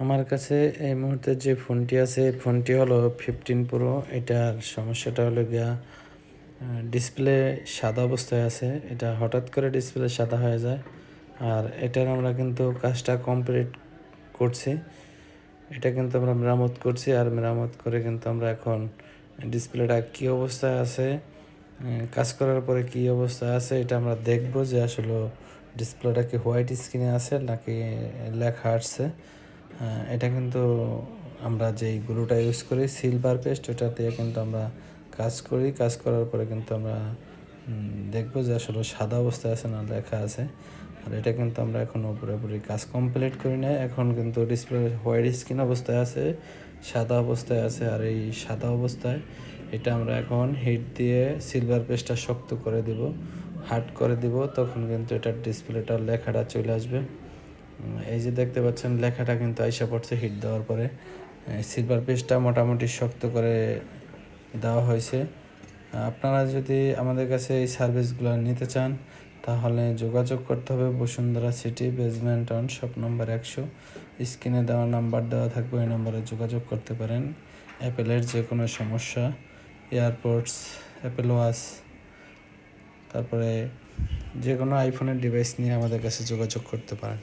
আমার কাছে এই মুহূর্তে যে ফোনটি আছে, এই ফোনটি হলো 15 প্রো। এটার সমস্যাটা হলো গিয়া ডিসপ্লে সাদা অবস্থায় আছে। এটা হঠাৎ করে ডিসপ্লে সাদা হয়ে যায়। আর এটার আমরা কিন্তু কাজটা কমপ্লিট করছি। এটা কিন্তু আমরা মেরামত করছি, আর মেরামত করে কিন্তু আমরা এখন ডিসপ্লেটা কী অবস্থায় আছে, কাজ করার পরে কী অবস্থায় আছে এটা আমরা দেখব যে আসলে ডিসপ্লেটা কি হোয়াইট স্ক্রিনে আছে নাকি লেখা আসছে। এটা কিন্তু আমরা যেই গ্লুটা ইউজ করি সিলভার পেস্ট, ওটা দিয়ে কিন্তু আমরা কাজ করি। কাজ করার পরে কিন্তু আমরা দেখব যে আসলে সাদা অবস্থায় আছে না লেখা আছে। আর এটা কিন্তু আমরা এখনও পুরোপুরি কাজ কমপ্লিট করি নাই। এখন কিন্তু ডিসপ্লে হোয়াইট স্ক্রিন অবস্থায় আছে, সাদা অবস্থায় আছে। আর এই সাদা অবস্থায় এটা আমরা এখন হিট দিয়ে সিলভার পেস্টটা শক্ত করে দিব, হার্ড করে দিব, তখন কিন্তু এটার ডিসপ্লেটার লেখাটা চলে আসবে। এই যে দেখতে পাচ্ছেন লেখাটা কিন্তু আইসা পড়ছে হিট দেওয়ার পরে। সিলভার পেস্টটা মোটামুটি শক্ত করে দেওয়া হয়েছে। আপনারা যদি আমাদের কাছে এই সার্ভিসগুলো নিতে চান তাহলে যোগাযোগ করতে হবে Bashundhara city, basement 1, shop number 100। স্ক্রিনে দেওয়া নাম্বার দেওয়া থাকবে, ওই নম্বরে যোগাযোগ করতে পারেন। অ্যাপেলের যে কোনো সমস্যা, এয়ারপোর্টস, অ্যাপেল ওয়াচ, তারপরে যে কোনো আইফোনের ডিভাইস নিয়ে আমাদের কাছে যোগাযোগ করতে পারেন।